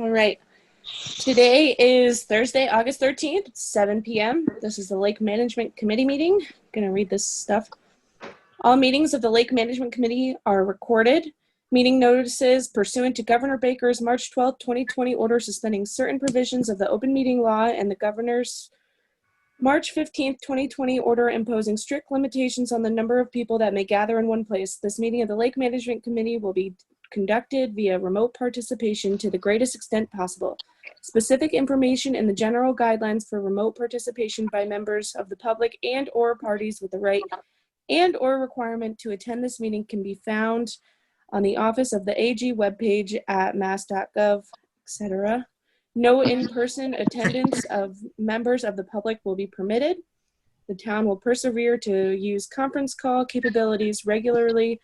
All right. Today is Thursday, August 13th, it's 7 p.m. This is the Lake Management Committee meeting. I'm going to read this stuff. All meetings of the Lake Management Committee are recorded. Meeting notices pursuant to Governor Baker's March 12, 2020 order suspending certain provisions of the open meeting law and the Governor's March 15, 2020 order imposing strict limitations on the number of people that may gather in one place. This meeting of the Lake Management Committee will be conducted via remote participation to the greatest extent possible. Specific information and the general guidelines for remote participation by members of the public and or parties with the right and or requirement to attend this meeting can be found on the Office of the AG webpage at mass.gov, etc. No in-person attendance of members of the public will be permitted. The town will persevere to use conference call capabilities regularly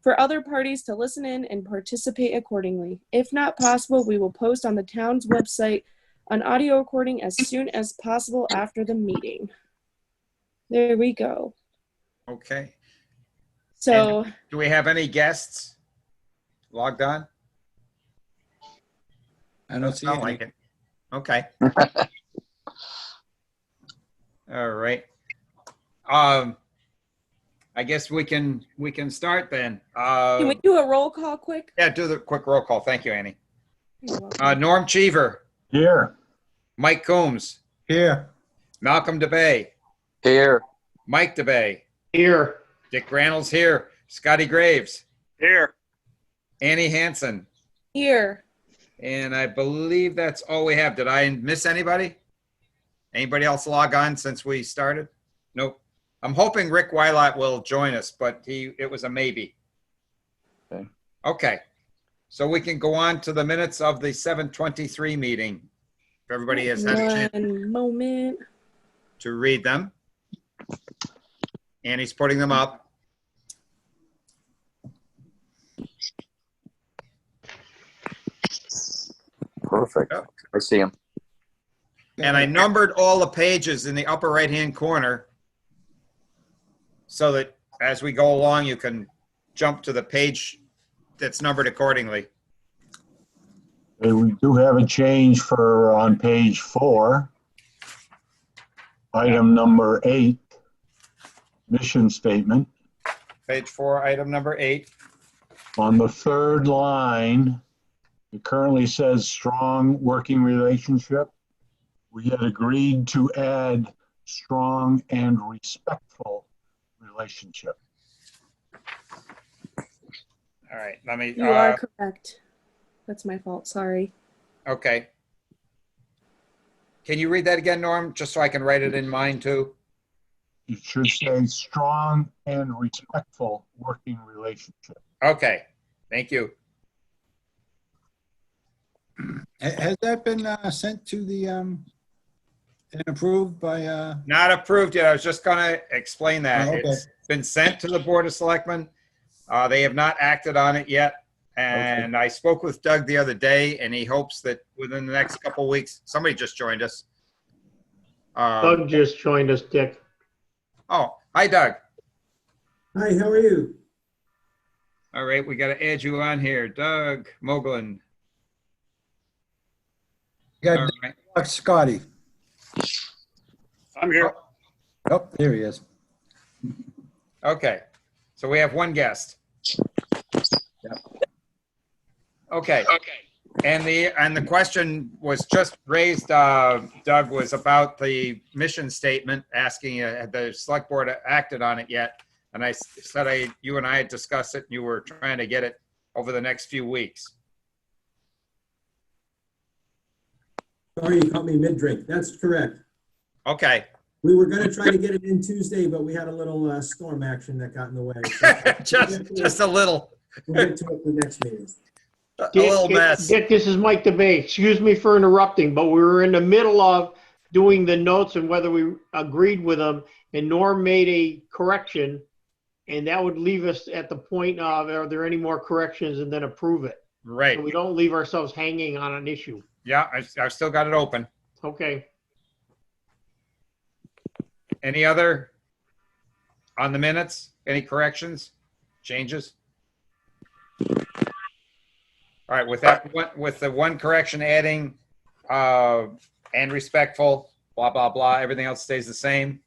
for other parties to listen in and participate accordingly. If not possible, we will post on the town's website an audio recording as soon as possible after the meeting. There we go. Okay. So, and do we have any guests logged on? I don't see any. Like it. Okay. All right. I guess we can start then. can we do a roll call quick? Yeah, do the quick roll call. Thank you, Annie. You're welcome. Norm Cheever. Here. Mike Coombs. Here. Malcolm DeBay. Here. Mike DeBay. Here. Dick Randall's here. Scotty Graves. Here. Annie Hansen. Here. And I believe that's all we have. Did I miss anybody? Anybody else log on since we started? Nope. I'm hoping Rick Wylot will join us, but it was a maybe. Okay. Okay. So we can go on to the minutes of the 7:23 meeting. If everybody has had a chance One moment. to read them. Annie's putting them up. Perfect. Yep. I see him. And I numbered all the pages in the upper right-hand corner so that as we go along, you can jump to the page that's numbered accordingly. Okay, we do have a change for on page 4, item number 8, mission statement. Page 4, item number 8. On the third line, it currently says strong working relationship. We had agreed to add strong and respectful relationship. All right, let me. You are correct. That's my fault. Sorry. Okay. Can you read that again, Norm, just so I can write it in mine too? It should say strong and respectful working relationship. Okay, thank you. Has that been sent to the, and approved by? Not approved yet. I was just going to explain that. Oh, okay. It's been sent to the Board of Selectmen. They have not acted on it yet. And I spoke with Doug the other day, and he hopes that within the next couple of weeks, somebody just joined us. Doug just joined us, Dick. Oh, hi, Doug. Hi, how are you? All right, we got to add you on here. Doug Moglen. You All got right. Scotty. I'm here. Oh, there he is. Okay, so we have one guest. Okay. And the question was just raised, Doug, was about the mission statement, asking had the select board acted on it yet? And I said you and I had discussed it, and you were trying to get it over the next few weeks. Sorry, you caught me mid-drink. That's correct. Okay. We were going to try to get it in Tuesday, but we had a little storm action that got in the way. just a little. We'll get to it the next meeting. A little mess. Dick, this is Mike DeBay. Excuse me for interrupting, but we were in the middle of doing the notes and whether we agreed with them, and Norm made a correction, and that would leave us at the point of, are there any more corrections, and then approve it. Right. So we don't leave ourselves hanging on an issue. Yeah, I've still got it open. Okay. Any other on the minutes? Any corrections? Changes? All right, with that, with the one correction adding, and respectful, blah, blah, blah, everything else stays the same.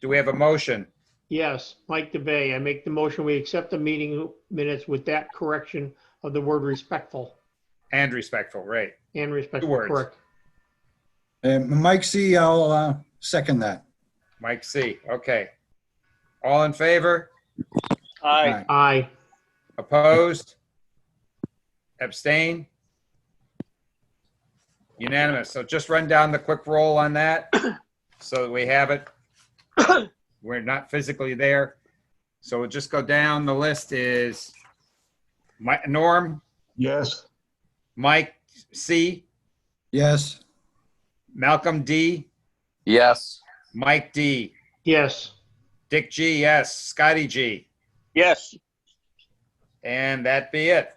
Do we have a motion? Yes, Mike DeBay, I make the motion, we accept the meeting minutes with that correction of the word respectful And respectful, right. and respectful, words. correct. Mike C., I'll second that. Mike C., okay. All in favor? Aye. Aye. Opposed? Abstain? Unanimous. So just run down the quick roll on that so that we have it. We're not physically there. So we'll just go down. The list is Norm, Yes. Mike C., Yes. Malcolm D., Yes. Mike D., Yes. Dick G., yes, Scotty G., Yes. and that be it.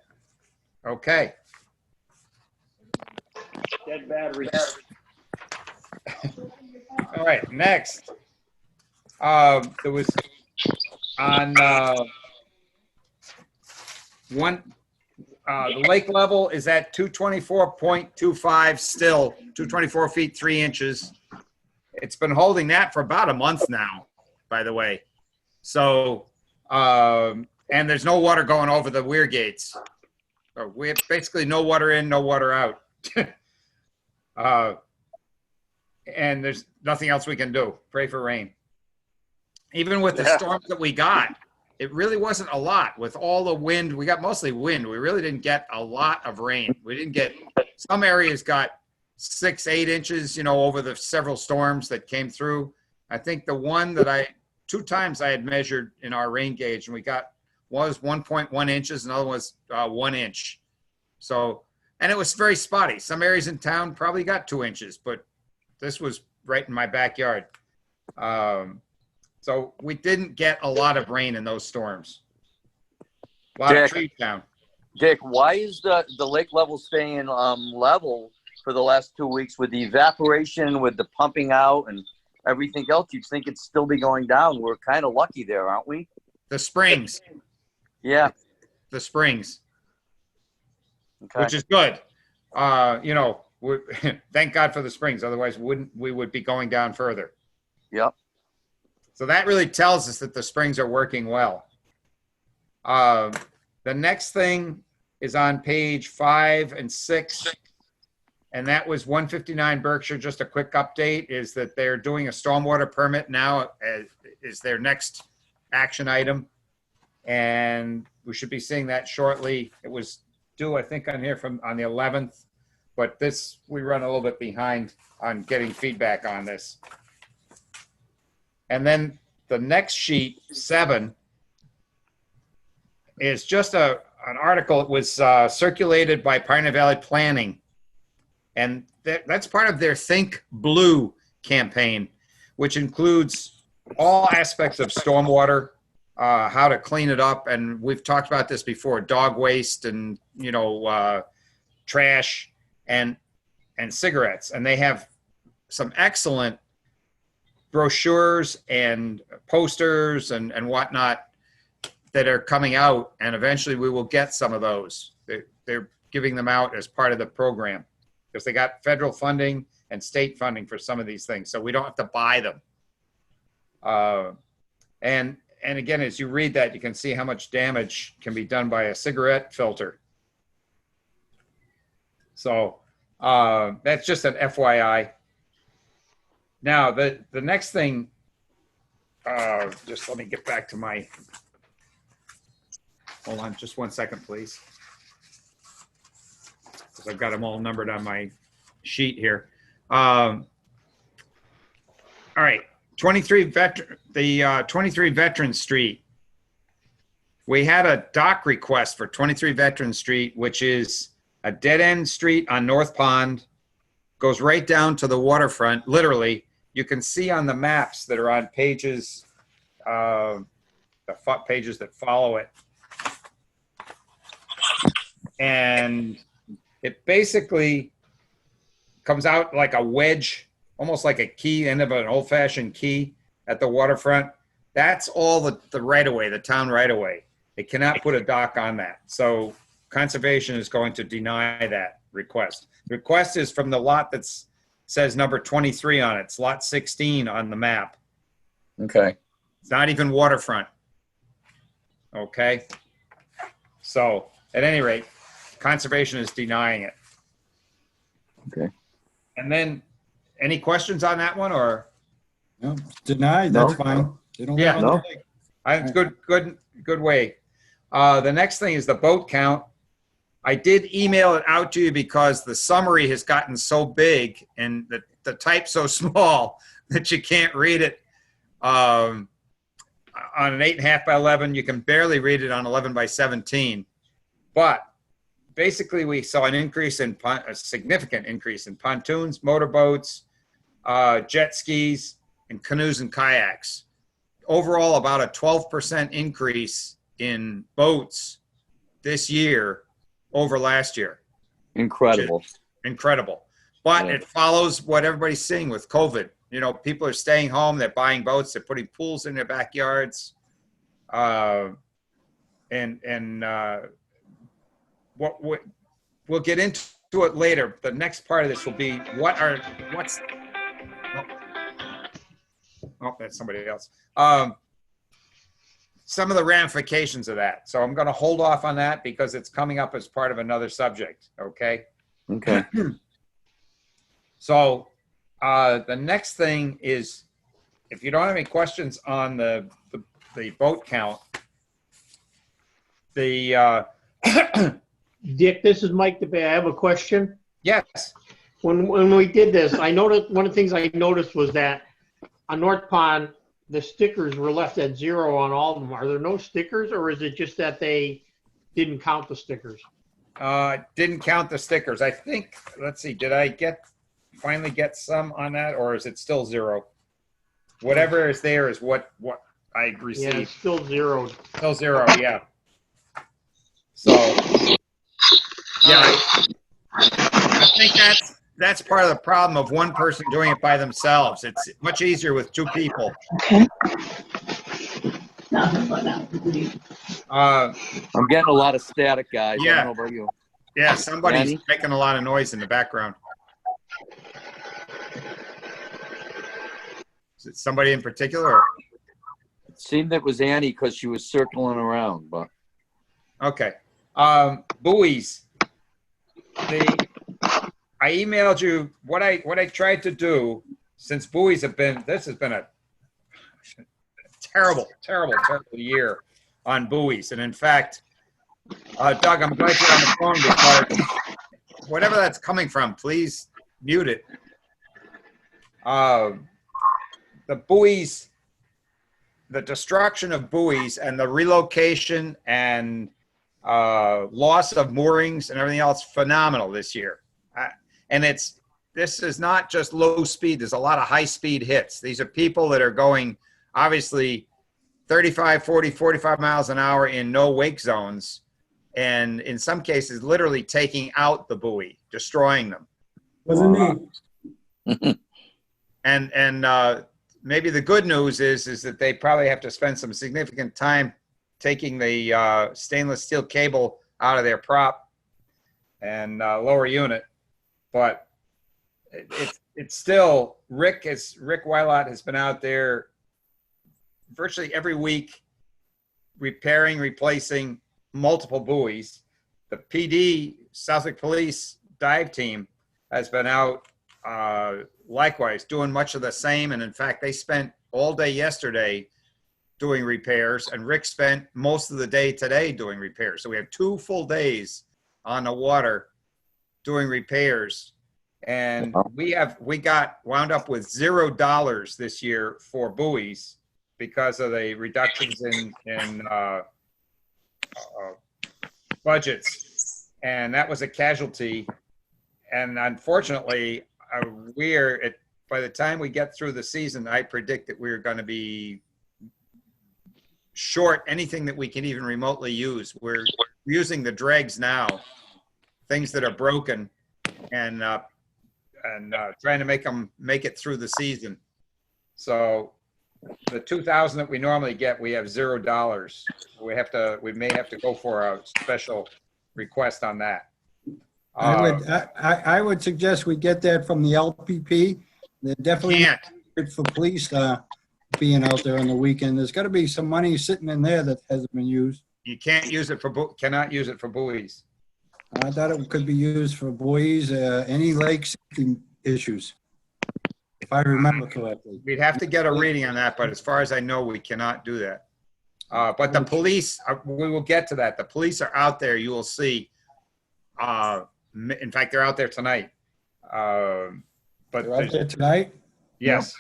Okay. Dead battery. All right, next. There was on the lake level is at 224.25 still, 224 feet 3 inches. It's been holding that for about a month now, by the way. So, and there's no water going over the weir gates. So we have basically no water in, no water out. And there's nothing else we can do. Pray for rain. Even with the storms that we got, it really wasn't a lot. With all the wind, we got mostly wind. We really didn't get a lot of rain. We didn't get, some areas got 6-8 inches, over the several storms that came through. I think the one that 2 times I had measured in our rain gauge, and we got was 1.1 inches, another was 1 inch. So, and it was very spotty. Some areas in town probably got 2 inches, but this was right in my backyard. So we didn't get a lot of rain in those storms. A lot of trees down. Dick, why is the lake level staying level for the last 2 weeks with the evaporation, with the pumping out and everything else? You'd think it'd still be going down. We're kind of lucky there, aren't we? The springs. Yeah. The springs. Okay. Which is good. Thank God for the springs. Otherwise, we would be going down further. Yep. So that really tells us that the springs are working well. The next thing is on page 5 and 6, and that was 159 Berkshire. Just a quick update is that they're doing a stormwater permit now is their next action item, and we should be seeing that shortly. It was due, I think, on the 11th, but we run a little bit behind on getting feedback on this. And then the next sheet, 7, is just an article. It was circulated by Pioneer Valley Planning. And that's part of their Think Blue campaign, which includes all aspects of stormwater, how to clean it up. And we've talked about this before, dog waste and, trash and cigarettes. And they have some excellent brochures and posters and whatnot that are coming out, and eventually we will get some of those. They're giving them out as part of the program because they got federal funding and state funding for some of these things, so we don't have to buy them. And again, as you read that, you can see how much damage can be done by a cigarette filter. So that's just an FYI. Now, the next thing, just let me get back to my, hold on just 1 second, please. Because I've got them all numbered on my sheet here. All right, 23 Veteran Street. We had a dock request for 23 Veteran Street, which is a dead-end street on North Pond, goes right down to the waterfront, literally. You can see on the maps that are on pages, the pages that follow it. And it basically comes out like a wedge, almost like a key, end of an old-fashioned key at the waterfront. That's all the right-of-way, the town right-of-way. They cannot put a dock on that. So Conservation is going to deny that request. The request is from the lot that says number 23 on it. It's lot 16 on the map. Okay. It's not even waterfront. Okay? So, at any rate, Conservation is denying it. Okay. And then, any questions on that one, or? No, denied, No. that's fine. They don't Yeah. live on the No. lake. Good way. The next thing is the boat count. I did email it out to you because the summary has gotten so big and the type's so small that you can't read it. On an 8.5 by 11, you can barely read it on 11 by 17. But basically, we saw a significant increase in pontoons, motorboats, jet skis, and canoes and kayaks. Overall, about a 12% increase in boats this year over last year. Incredible. Incredible. But Yeah. it follows what everybody's seeing with COVID. You know, people are staying home, they're buying boats, they're putting pools in their backyards. We'll get into it later. The next part of this will be that's somebody else. Some of the ramifications of that. So I'm going to hold off on that because it's coming up as part of another subject. Okay. Okay. So the next thing is, if you don't have any questions on the boat count, Dick, this is Mike DeBay. I have a question. yes. When we did this, I noticed, one of the things I noticed was that on North Pond, the stickers were left at 0 on all of them. Are there no stickers, or is it just that they didn't count the stickers? Didn't count the stickers. I think, let's see, did I finally get some on that, or is it still 0? Whatever is there is what I Yeah, received. it's still 0. Still 0, yeah. So, yeah, I think that's part of the problem of one person doing it by themselves. It's much easier with 2 people. I'm getting a lot of static, guys. I Yeah. don't know about you. Yeah, somebody's Danny? making a lot of noise in the background. Is it somebody in particular? Or? It seemed it was Annie because she was circling around, but Okay. Buoys. I emailed you what I tried to do since buoys this has been a terrible year on buoys. And in fact, Doug, I'm glad you're on the phone because whatever that's coming from, please mute it. The buoys, the destruction of buoys and the relocation and loss of moorings and everything else, phenomenal this year. And this is not just low speed. There's a lot of high speed hits. These are people that are going obviously 35, 40, 45 miles an hour in no wake zones. And in some cases, literally taking out the buoy, destroying them. Wasn't me. And maybe the good news is that they probably have to spend some significant time taking the stainless steel cable out of their prop and lower unit. But it's still, Rick Wylot has been out there virtually every week repairing, replacing multiple buoys. The PD, Southwick Police dive team, has been out likewise doing much of the same. And in fact, they spent all day yesterday doing repairs, and Rick spent most of the day today doing repairs. So we have 2 full days on the water doing repairs. And we got wound up with $0 this year for buoys because of the reductions in budgets. And that was a casualty. And unfortunately, by the time we get through the season, I predict that we're going to be short anything that we can even remotely use. We're using the dregs now, things that are broken, and trying to make it through the season. So the 2,000 that we normally get, we have $0. We may have to go for a special request on that. I would suggest we get that from the LPP. They're definitely Can't. good for police being out there on the weekend. There's got to be some money sitting in there that hasn't been used. You can't use it for, cannot use it for buoys. I thought it could be used for buoys, any lake safety issues, if I remember correctly. We'd have to get a reading on that, but as far as I know, we cannot do that. But the police, we will get to that. The police are out there, you will see. In fact, they're out there tonight. But They're out there tonight? yes,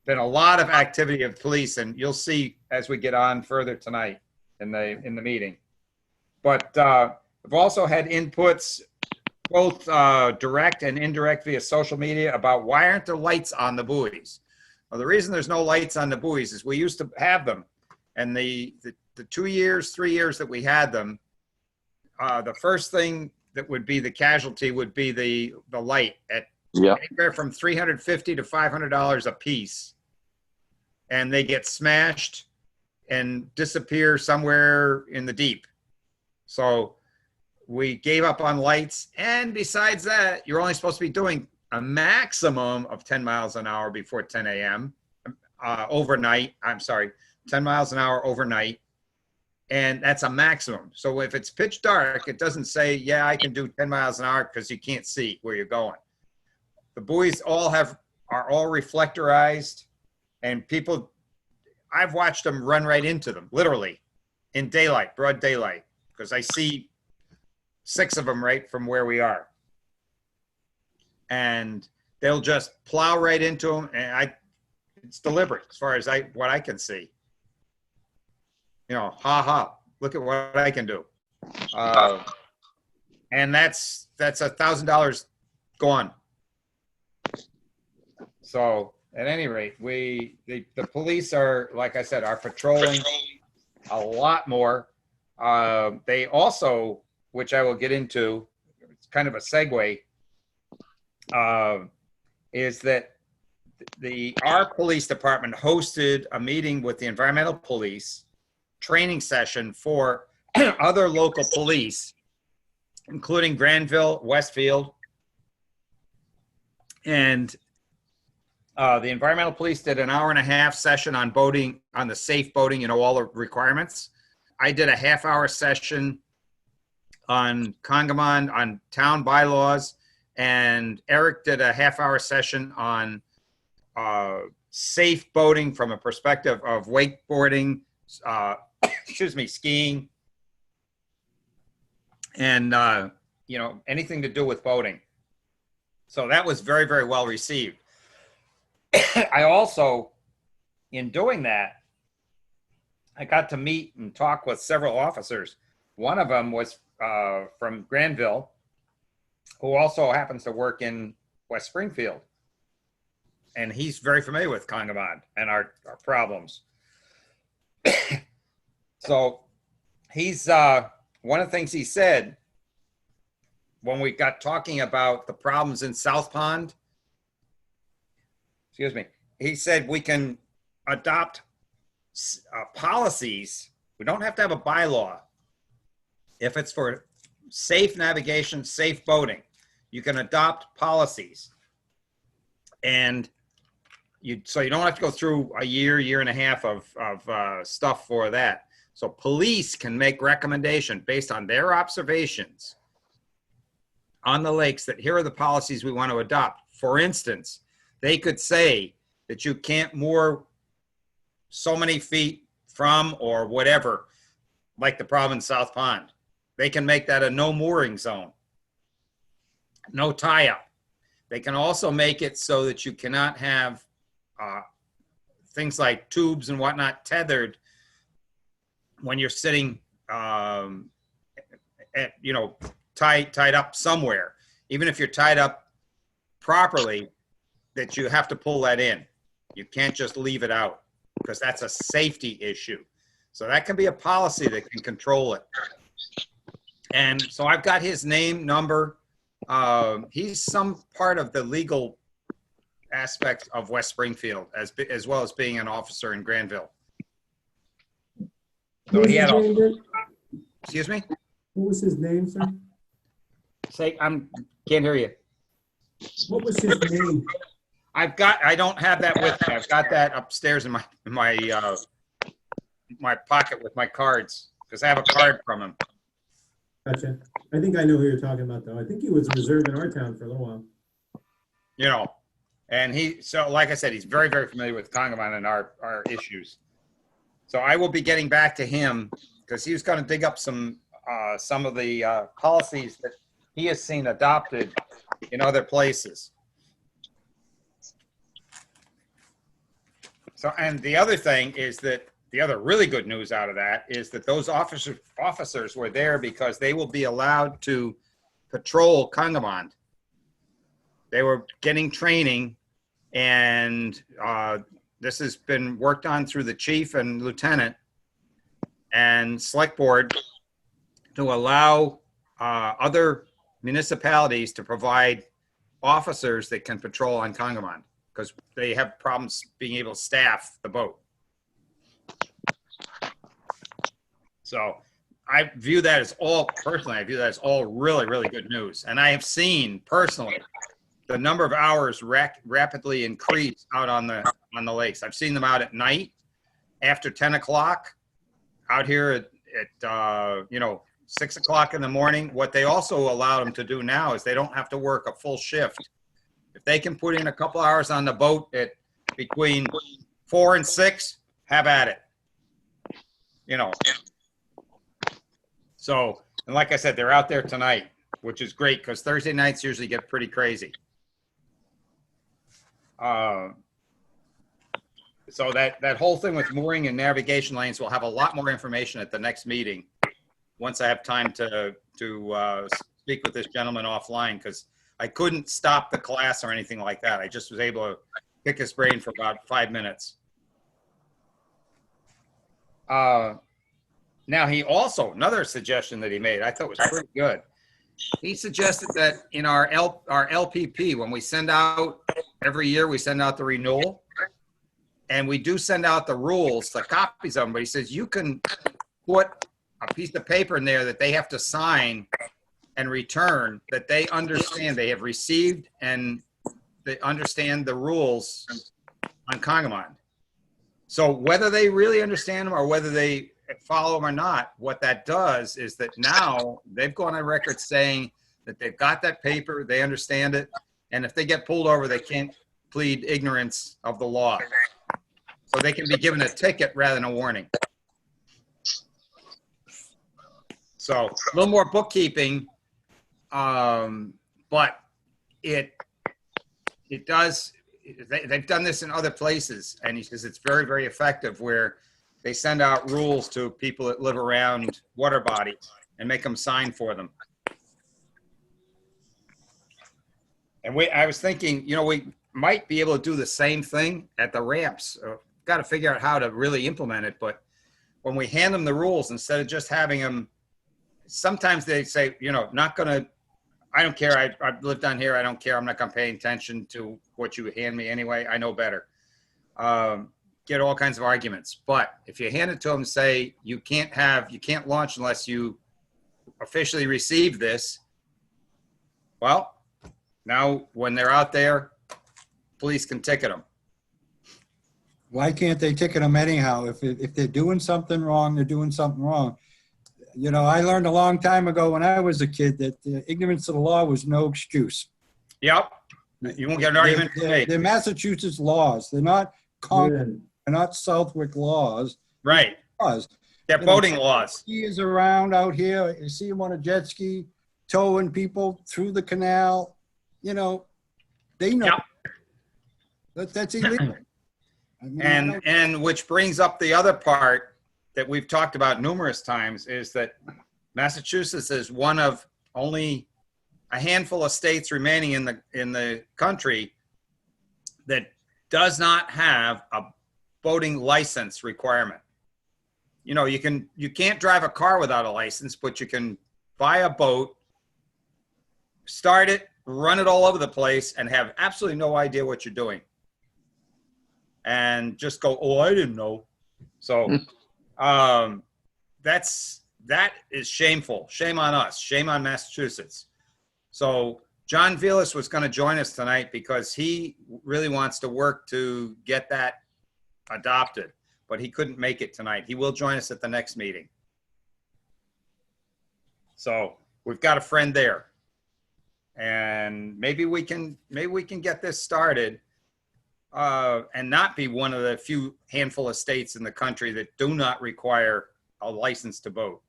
been a lot of activity of police, and you'll see as we get on further tonight in the meeting. But we've also had inputs, both direct and indirect via social media, about why aren't there lights on the buoys? Well, the reason there's no lights on the buoys is we used to have them, and the 2 years, 3 years that we had them, the first thing that would be the casualty would be the light at anywhere from $350 to $500 a piece, and they get smashed and disappear somewhere in the deep. So we gave up on lights, and besides that, you're only supposed to be doing a maximum of 10 miles an hour before 10 a.m. Overnight. I'm sorry, 10 miles an hour overnight. And that's a maximum. So if it's pitch dark, it doesn't say, yeah, I can do 10 miles an hour because you can't see where you're going. The buoys are all reflectorized, and people, I've watched them run right into them, literally, in daylight, broad daylight, because I see 6 of them right from where we are. And they'll just plow right into them, and it's deliberate as far as what I can see. You know, look at what I can do. And that's $1,000 gone. So at any rate, the police are, like I said, are patrolling a lot more. They also, which I will get into, it's kind of a segue, is that our police department hosted a meeting with the environmental police, training session for other local police, including Granville, Westfield, and the environmental police did an hour-and-a-half session on boating, on the safe boating, all the requirements. I did a half-hour session on Congamon, on town bylaws, and Eric did a half-hour session on safe boating from a perspective of wakeboarding, skiing, and anything to do with boating. So that was very, very well received. I also, in doing that, I got to meet and talk with several officers. One of them was from Granville, who also happens to work in West Springfield. And he's very familiar with Congamon and our problems. So he's, one of the things he said when we got talking about the problems in South Pond, he said we can adopt policies. We don't have to have a bylaw. If it's for safe navigation, safe boating, you can adopt policies. And so you don't have to go through a year and a half of stuff for that. So police can make recommendation based on their observations on the lakes that here are the policies we want to adopt. For instance, they could say that you can't moor so many feet from or whatever, like the problem in South Pond. They can make that a no mooring zone, no tie up. They can also make it so that you cannot have things like tubes and whatnot tethered when you're sitting tied up somewhere. Even if you're tied up properly, that you have to pull that in. You can't just leave it out because that's a safety issue. So that can be a policy that can control it. And so I've got his name, number. He's some part of the legal aspect of West Springfield, as well as being an officer in Granville. So he had excuse me? What was his name, sir? Can't hear you. What was his name? I don't have that with me. I've got that upstairs in my pocket with my cards, because I have a card from him. Gotcha. I think I know who you're talking about, though. I think he was a reserve in our town for a little while. You know, and so like I said, he's very, very familiar with Congamon and our issues. So I will be getting back to him, because he was going to dig up some of the policies that he has seen adopted in other places. So, and the other thing is that the other really good news out of that is that those officers were there because they will be allowed to patrol Congamon. They were getting training, and this has been worked on through the chief and lieutenant and select board to allow other municipalities to provide officers that can patrol on Congamon, because they have problems being able to staff the boat. So I view that as all really, really good news. And I have seen personally the number of hours rapidly increase out on the lakes. I've seen them out at night after 10 o'clock out here at 6 o'clock in the morning. What they also allow them to do now is they don't have to work a full shift. If they can put in a couple hours on the boat at between 4 and 6, have at it. So, and like I said, they're out there tonight, which is great, because Thursday nights usually get pretty crazy. So that whole thing with mooring and navigation lanes, we'll have a lot more information at the next meeting once I have time to speak with this gentleman offline, because I couldn't stop the class or anything like that. I just was able to pick his brain for about 5 minutes. Now, he also, another suggestion that he made, I thought was pretty good. He suggested that in our LPP, when we send out, every year we send out the renewal, and we do send out the rules, the copies of them, but he says you can put a piece of paper in there that they have to sign and return, that they understand, they have received and they understand the rules on Congamon. So whether they really understand them or whether they follow them or not, what that does is that now they've gone on record saying that they've got that paper, they understand it, and if they get pulled over, they can't plead ignorance of the law. So they can be given a ticket rather than a warning. So a little more bookkeeping, but it does, they've done this in other places, and he says it's very, very effective, where they send out rules to people that live around water bodies and make them sign for them. And I was thinking, we might be able to do the same thing at the ramps. Got to figure out how to really implement it. But when we hand them the rules, instead of just having them, sometimes they say, not going to, I don't care. I've lived down here. I don't care. I'm not going to pay attention to what you hand me anyway. I know better. Get all kinds of arguments. But if you hand it to them and say, you can't launch unless you officially receive this. Well, now when they're out there, police can ticket them. Why can't they ticket them anyhow? If they're doing something wrong, they're doing something wrong. I learned a long time ago when I was a kid that ignorance of the law was no excuse. Yep. You won't get an argument today. They're Massachusetts laws. They're not Congress. They're not Southwick laws. Right. Laws. They're boating laws. He is around out here. You see him on a jet ski, towing people through the canal. They know. Yep. That's illegal. And which brings up the other part that we've talked about numerous times, is that Massachusetts is one of only a handful of states remaining in the country that does not have a boating license requirement. You can't drive a car without a license, but you can buy a boat, start it, run it all over the place, and have absolutely no idea what you're doing. And just go, oh, I didn't know. So that's that is shameful. Shame on us. Shame on Massachusetts. So John Velas was going to join us tonight because he really wants to work to get that adopted, but he couldn't make it tonight. He will join us at the next meeting. So we've got a friend there, and maybe we can get this started, and not be one of the few handful of states in the country that do not require a license to vote.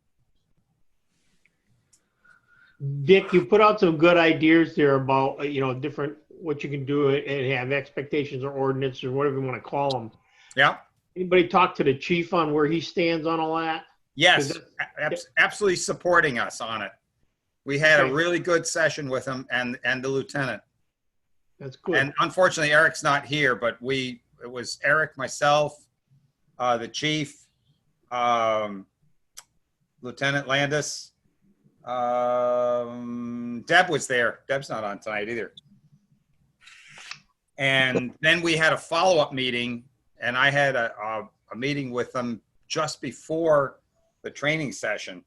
Dick, you put out some good ideas there about, different, what you can do and have expectations or ordinance or whatever you want to call them. Yeah. Anybody talk to the chief on where he stands on all that? Yes, absolutely supporting us on it. We had Okay. a really good session with him and the lieutenant. That's good. And unfortunately, Eric's not here, but it was Eric, myself, the chief, Lieutenant Landis, Deb was there. Deb's not on tonight either. And then we had a follow-up meeting, and I had a meeting with them just before the training session.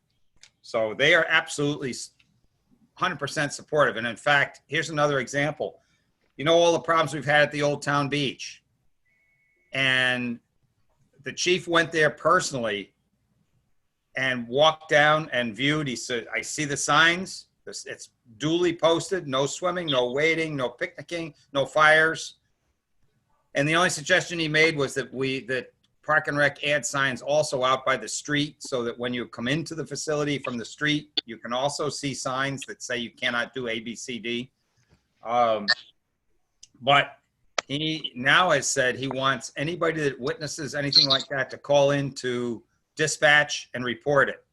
So they are absolutely 100% supportive. And in fact, here's another example. You know, all the problems we've had at the Old Town Beach. And the chief went there personally and walked down and viewed. He said, I see the signs. It's duly posted. No swimming, no wading, no picnicking, no fires. And the only suggestion he made was that Park and Rec add signs also out by the street so that when you come into the facility from the street, you can also see signs that say you cannot do A, B, C, D. But he now has said he wants anybody that witnesses anything like that to call in to dispatch and report it.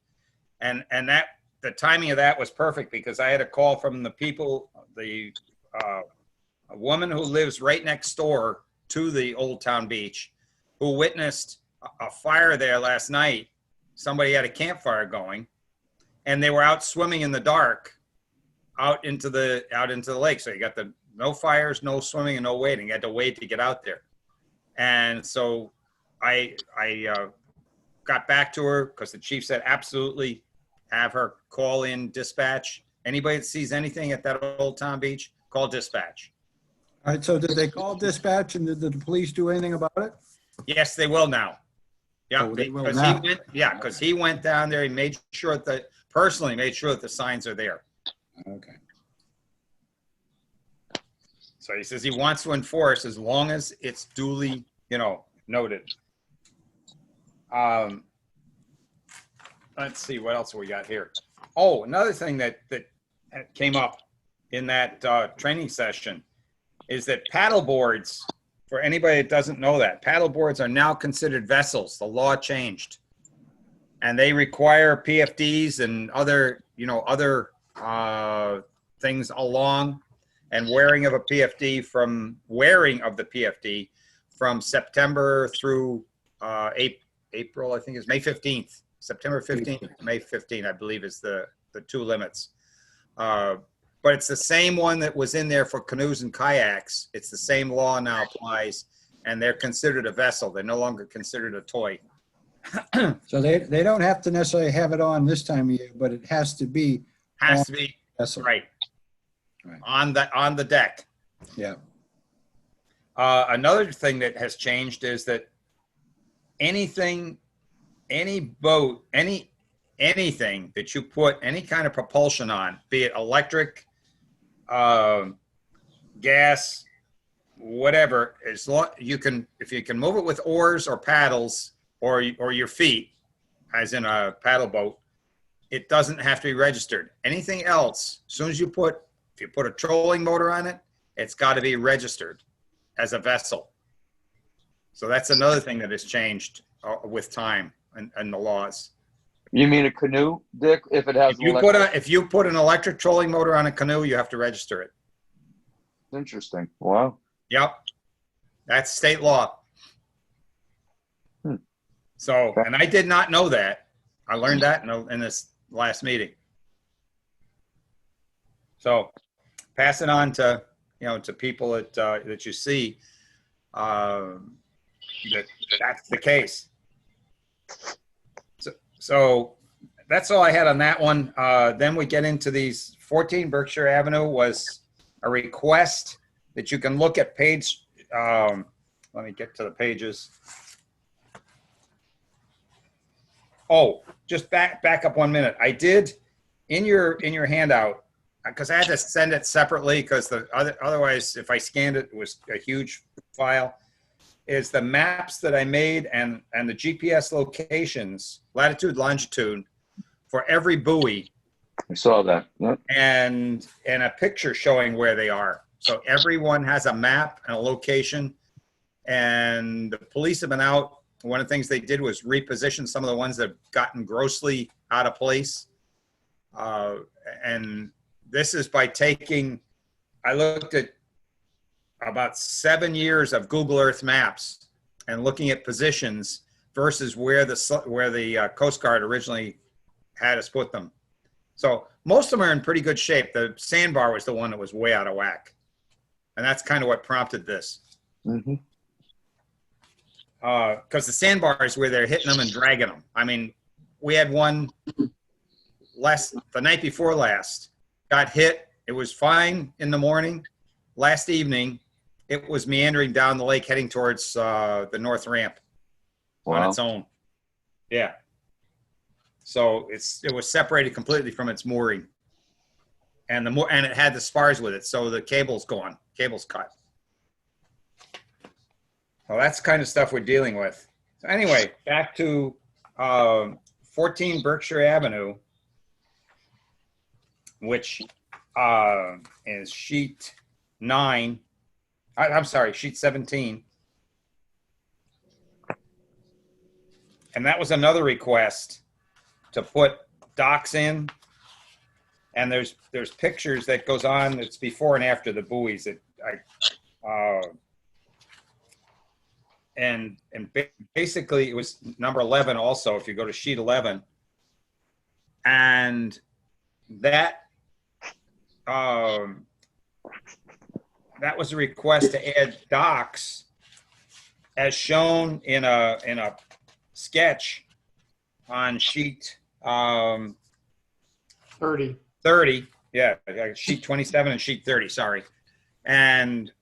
And that the timing of that was perfect because I had a call from the people, a woman who lives right next door to the Old Town Beach, who witnessed a fire there last night. Somebody had a campfire going, and they were out swimming in the dark out into the lake. So you got no fires, no swimming, and no wading. You had to wade to get out there. And so I got back to her because the chief said absolutely have her call in dispatch. Anybody that sees anything at that Old Town Beach, call dispatch. All right, so did they call dispatch and did the police do anything about it? Yes, they will now. Yeah, Oh, they will because now. because he went down there. He made sure personally made sure that the signs are there. Okay. So he says he wants to enforce as long as it's duly, noted. Let's see what else we got here. Oh, another thing that came up in that training session is that paddle boards, for anybody that doesn't know that, paddle boards are now considered vessels. The law changed. And they require PFDs and other things along, and wearing of the PFD from September through April, I think is May 15th. September 15th to May 15th, I believe, is the two limits. But it's the same one that was in there for canoes and kayaks. It's the same law now applies, and they're considered a vessel. They're no longer considered a toy. So they don't have to necessarily have it on this time of year, but it has to be. Has to be vessel. right Right. on the deck. Yeah. Another thing that has changed is that any boat, anything that you put any kind of propulsion on, be it electric, gas, whatever, as long if you can move it with oars or paddles or your feet, as in a paddle boat, it doesn't have to be registered. Anything else, as soon as if you put a trolling motor on it, it's got to be registered as a vessel. So that's another thing that has changed with time and the laws. You mean a canoe, Dick? If it has If you put an electric trolling motor on a canoe, you have to register it. Interesting. Wow. Yep. That's state law. So, and I did not know that. I learned that in this last meeting. So pass it on to, to people that you see, that's the case. So that's all I had on that one. Then we get into these 14 Berkshire Avenue was a request that you can look at page, let me get to the pages. Oh, just back up 1 minute. I did in your handout, because I had to send it separately because otherwise if I scanned it, it was a huge file, is the maps that I made and the GPS locations, latitude, longitude, for every buoy. I saw that. Yep. And a picture showing where they are. So everyone has a map and a location. And the police have been out. One of the things they did was reposition some of the ones that have gotten grossly out of place. And this is by taking, I looked at about 7 years of Google Earth maps and looking at positions versus where the Coast Guard originally had us put them. So most of them are in pretty good shape. The sandbar was the one that was way out of whack. And that's kind of what prompted this. Mm-hmm. Because the sandbar is where they're hitting them and dragging them. I mean, we had one the night before last, got hit. It was fine in the morning. Last evening, it was meandering down the lake heading towards the north ramp on its own. Yeah. So it was separated completely from its mooring. And it had the spars with it, so the cable's gone. Cable's cut. Well, that's the kind of stuff we're dealing with. So anyway, back to 14 Berkshire Avenue, which is sheet 9. I'm sorry, sheet 17. And that was another request to put docks in. And there's pictures that goes on. It's before and after the buoys. And basically it was number 11 also, if you go to sheet 11. And that was a request to add docks as shown in a sketch on sheet 30. 30. Yeah, sheet 27 and sheet 30, sorry. And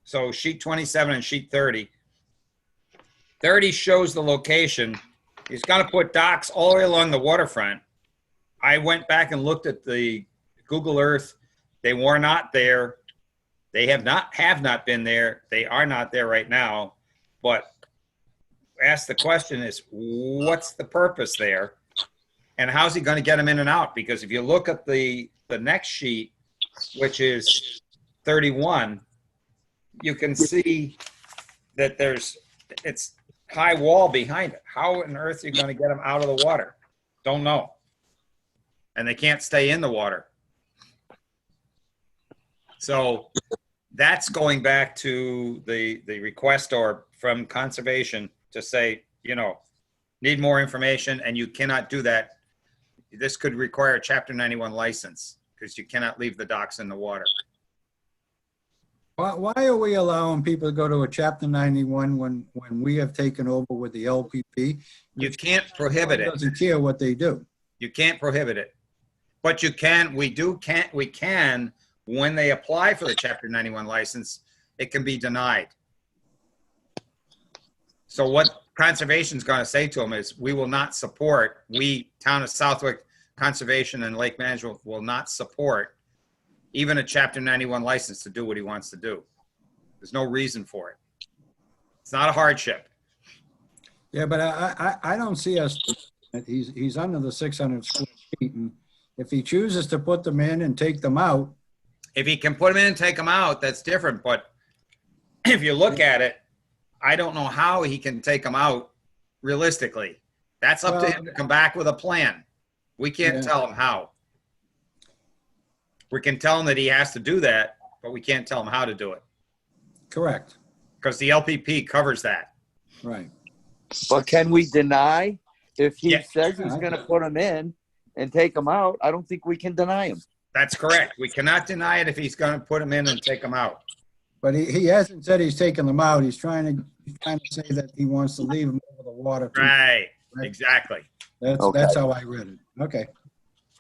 so sheet 27 and sheet 30. 30 shows the location. He's going to put docks all the way along the waterfront. I went back and looked at the Google Earth. They were not there. They have not been there. They are not there right now. But ask the question is, what's the purpose there? And how's he going to get them in and out? Because if you look at the next sheet, which is 31, you can see that it's high wall behind it. How on earth are you going to get them out of the water? Don't know. And they can't stay in the water. So that's going back to the request or from conservation to say, need more information, and you cannot do that. This could require a Chapter 91 license because you cannot leave the docks in the water. Why are we allowing people to go to a Chapter 91 when we have taken over with the LPP? You can't prohibit it. Doesn't care what they do. You can't prohibit it. But you can, we can, when they apply for the Chapter 91 license, it can be denied. So what conservation is going to say to them is, we will not support, Town of Southwick Conservation and Lake Management will not support even a Chapter 91 license to do what he wants to do. There's no reason for it. It's not a hardship. Yeah, but I don't see us, he's under the 600 square feet. And if he chooses to put them in and take them out. If he can put them in and take them out, that's different. But if you look at it, I don't know how he can take them out realistically. That's up to him to come back with a plan. We can't tell him how. We can tell him that he has to do that, but we can't tell him how to do it. Correct. Because the LPP covers that. Right. But can we deny if he Yeah. says he's going to put them in and take them out? I don't think we can deny him. That's correct. We cannot deny it if he's going to put them in and take them out. But he hasn't said he's taking them out. He's trying to say that he wants to leave them over the water. Right. Exactly. That's Okay. that's how I read it. Okay.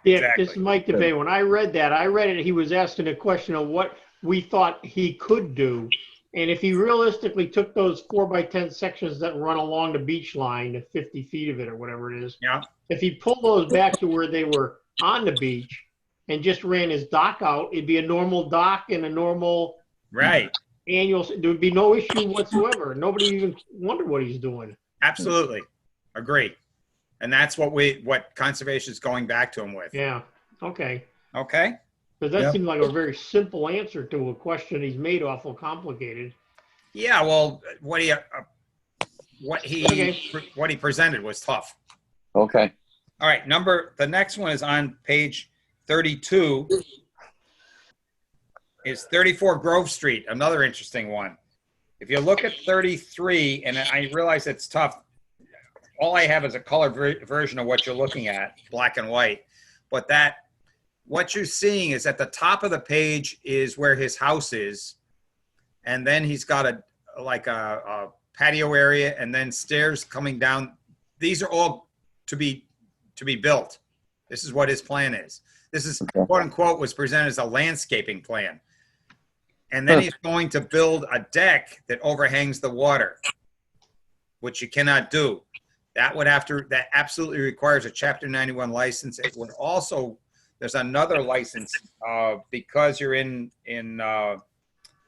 Yeah, Exactly. this is Mike DeBay. When I read it, he was asking a question of what we thought he could do. And if he realistically took those 4x10 sections that run along the beach line, the 50 feet of it or whatever it is, Yeah, if he pulled those back to where they were on the beach and just ran his dock out, it'd be a normal dock and a normal right. annual, there would be no issue whatsoever. Nobody even wondered what he's doing. Absolutely. Agree. And that's what conservation is going back to him with. Yeah, okay. Okay? Because that Yep. seemed like a very simple answer to a question he's made awful complicated. Yeah, well, what he Okay. presented was tough. Okay. All right, the next one is on page 32. Is 34 Grove Street, another interesting one. If you look at 33, and I realize it's tough, all I have is a color version of what you're looking at, black and white. But what you're seeing is at the top of the page is where his house is. And then he's got a patio area and then stairs coming down. These are all to be built. This is what his plan is. This is, quote unquote, was presented as a landscaping plan. And then he's going to build a deck that overhangs the water, which you cannot do. That absolutely requires a Chapter 91 license. It would also, there's another license because you're in the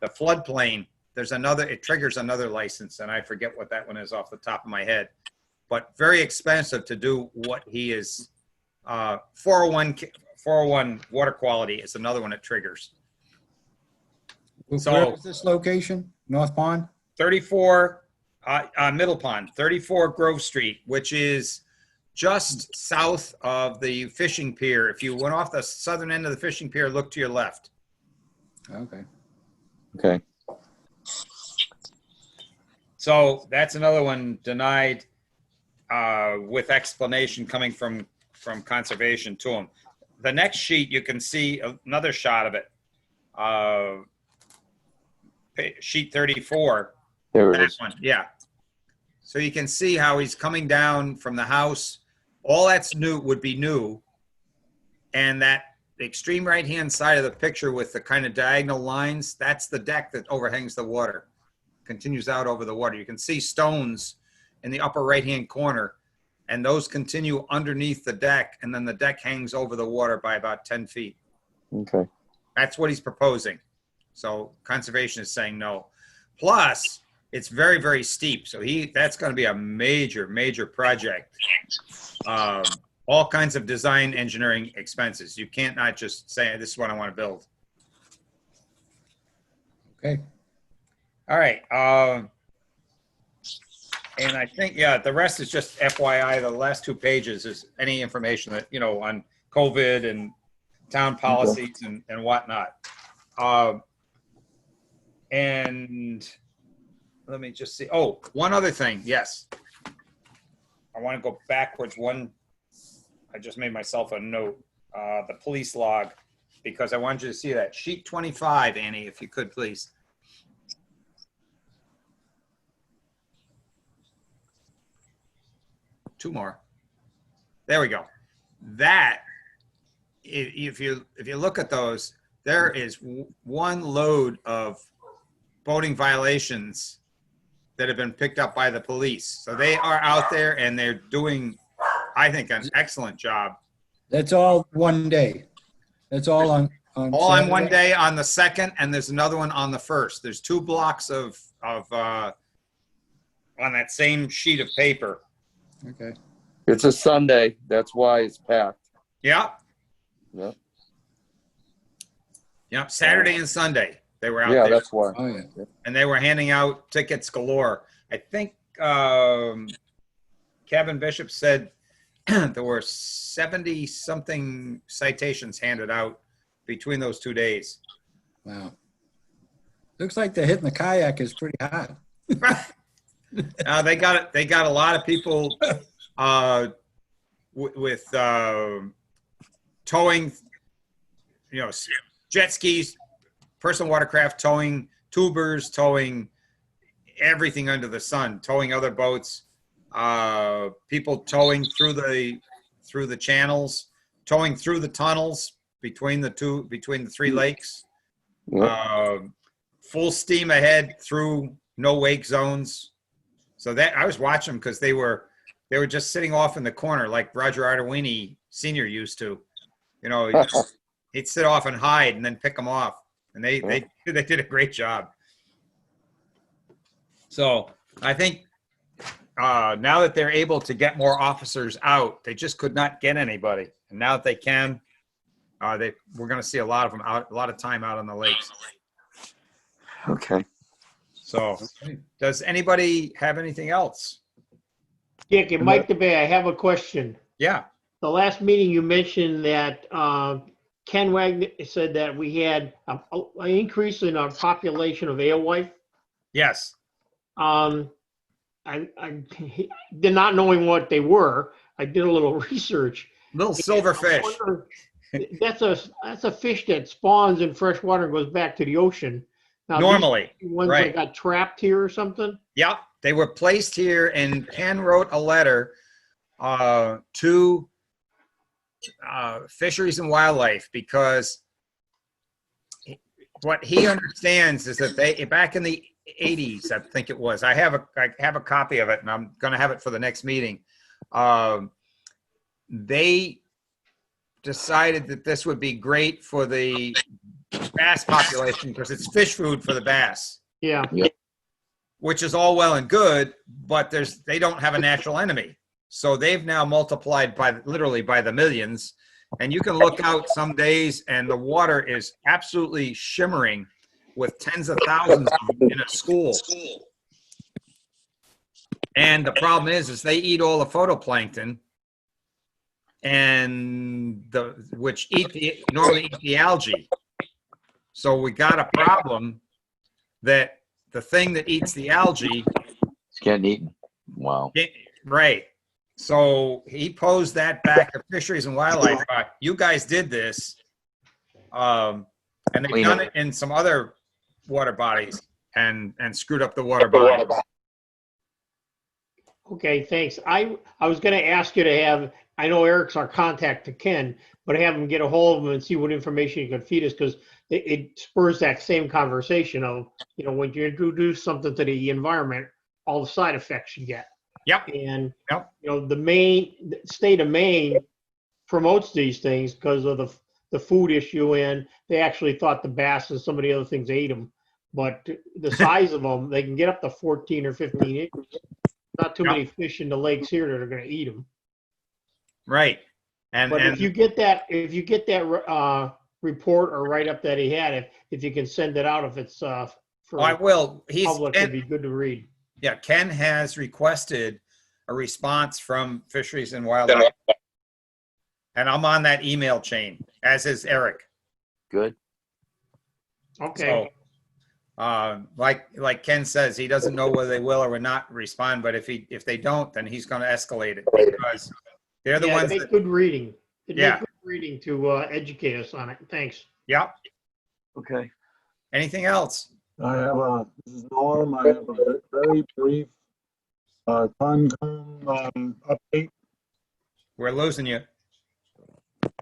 floodplain. It triggers another license, and I forget what that one is off the top of my head. But very expensive to do what he is. 401 water quality is another one that triggers. So- Where is this location? North Pond? 34 Middle Pond, 34 Grove Street, which is just south of the fishing pier. If you went off the southern end of the fishing pier, look to your left. Okay. Okay. So that's another one denied with explanation coming from conservation to him. The next sheet, you can see another shot of it. Sheet 34. There it That is. one, yeah. So you can see how he's coming down from the house. All that's new would be new. And the extreme right-hand side of the picture with the kind of diagonal lines, that's the deck that overhangs the water, continues out over the water. You can see stones in the upper right-hand corner, and those continue underneath the deck, and then the deck hangs over the water by about 10 feet. Okay. That's what he's proposing. So conservation is saying no. Plus, it's very, very steep. So that's going to be a major, major project. All kinds of design engineering expenses. You can't not just say, this is what I want to build. Okay. All right. And I think, the rest is just FYI. The last 2 pages is any information that, on COVID and town policies and whatnot. And let me just see. Oh, one other thing. Yes. I want to go backwards one. I just made myself a note, the police log, because I wanted you to see that. Sheet 25, Annie, if you could, please. Two more. There we go. That, if you look at those, there is one load of boating violations that have been picked up by the police. So they are out there and they're doing, I think, an excellent job. That's all one day. That's all on All on one Saturday? day on the 2nd, and there's another one on the 1st. There's 2 blocks of on that same sheet of paper. Okay. It's a Sunday. That's why it's packed. Yeah. Yep. Yeah. Saturday and Sunday they were out Yeah, there. that's why. Oh, yeah. And they were handing out tickets galore. I think Kevin Bishop said there were 70-something citations handed out between those 2 days. Wow. Looks like the hitting the kayak is pretty hot. They got a lot of people with towing, jet skis, personal watercraft towing, tubers, towing everything under the sun, towing other boats. people towing through the channels, towing through the tunnels between the three lakes. Full steam ahead through no wake zones. So that I was watching because they were just sitting off in the corner like Roger Arduini Sr. used to. You know, he'd sit off and hide and then pick them off. And they did a great job. So I think now that they're able to get more officers out, they just could not get anybody. And now that they can, we're going to see a lot of them out, a lot of time out on the lakes. Okay. So does anybody have anything else? Dick and Mike DeBay, I have a question. Yeah. The last meeting you mentioned that Ken Wagner said that we had an increase in our population of alewife. Yes. I did not knowing what they were. I did a little research. Little silver fish. That's a fish that spawns in fresh water and goes back to the ocean. Now, Normally, these ones right. that got trapped here or something? Yep. They were placed here, and Ken wrote a letter to Fisheries and Wildlife because what he understands is that they, back in the 80s, I think it was, I have a copy of it, and I'm going to have it for the next meeting. They decided that this would be great for the bass population because it's fish food for the bass. Yeah. Which is all well and good, but they don't have a natural enemy. So they've now multiplied literally by the millions. And you can look out some days and the water is absolutely shimmering with tens of thousands in a school. And the problem is they eat all the phytoplankton and which normally eat the algae. So we got a problem that the thing that eats the algae It's getting eaten. Wow. Right. So he posed that back to Fisheries and Wildlife. You guys did this. And they've done it in some other water bodies and screwed up the water bodies. Okay, thanks. I was going to ask you to have, I know Eric's our contact to Ken, but have him get a hold of him and see what information you can feed us because it spurs that same conversation of, you know, when you introduce something to the environment, all the side effects you get. Yep. And, Yep. you know, the state of Maine promotes these things because of the food issue, and they actually thought the bass and some of the other things ate them. But the size of them, they can get up to 14 or 15 inches. Not too many fish in the lakes here that are going to eat them. Right. But if you get that report or write-up that he had, if you can send it out, if it's for I will. public, it'd be good to read. Yeah, Ken has requested a response from Fisheries and Wildlife. And I'm on that email chain, as is Eric. Good. Okay. So, like Ken says, he doesn't know whether they will or will not respond, but if they don't, then he's going to escalate it because they're the ones that good reading. It'd Yeah. make good reading to educate us on it. Thanks. Yep. Okay. Anything else? This is Norm. I have a very brief Concom update. We're losing you.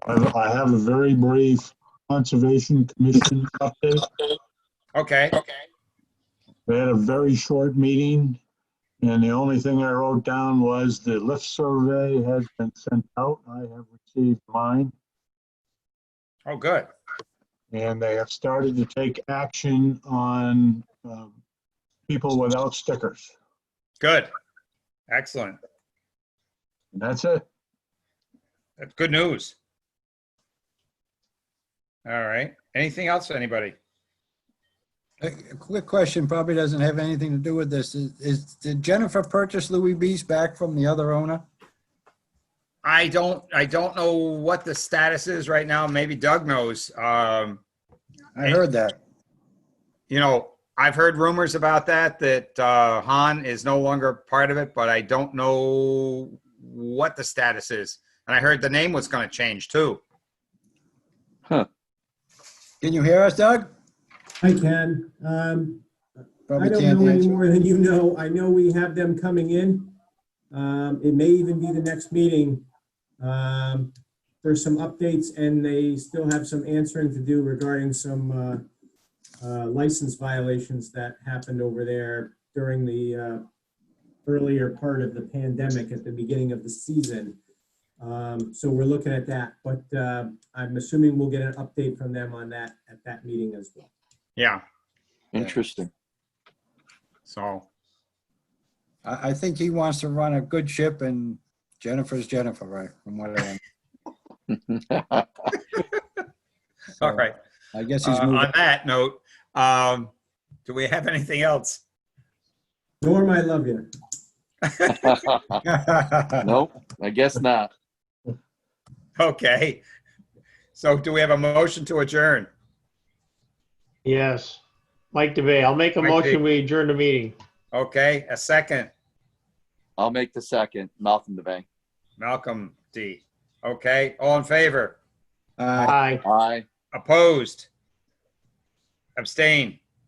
I have a very brief Conservation Commission update. Okay. We had a very short meeting, and the only thing I wrote down was the lift survey has been sent out. I have received mine, Oh, good. and they have started to take action on people without stickers. Good. Excellent. And that's it. That's good news. All right. Anything else, anybody? A quick question, probably doesn't have anything to do with this. Did Jennifer purchase Louis Beast back from the other owner? I don't know what the status is right now. Maybe Doug knows. I heard that. You know, I've heard rumors about that Han is no longer part of it, but I don't know what the status is. And I heard the name was going to change too. Huh. Can you hear us, Doug? I can. I Probably don't can't know any answer. more than you know. I know we have them coming in. It may even be the next meeting. There's some updates and they still have some answering to do regarding some license violations that happened over there during the earlier part of the pandemic at the beginning of the season. So we're looking at that, but I'm assuming we'll get an update from them on that at that meeting as well. Yeah, Interesting. so, I think he wants to run a good ship and Jennifer's Jennifer, right? From what I am. all right. I guess he's moving. On that note, do we have anything else? Norm, I love you. Nope, I guess not. Okay. So do we have a motion to adjourn? Yes. Mike DeVay, I'll make a Mike motion, DeVay. we adjourn the meeting. Okay, a second. I'll make the second. Malcolm DeVay. Malcolm D. Okay, all in favor? Aye. Aye. Opposed? Abstain?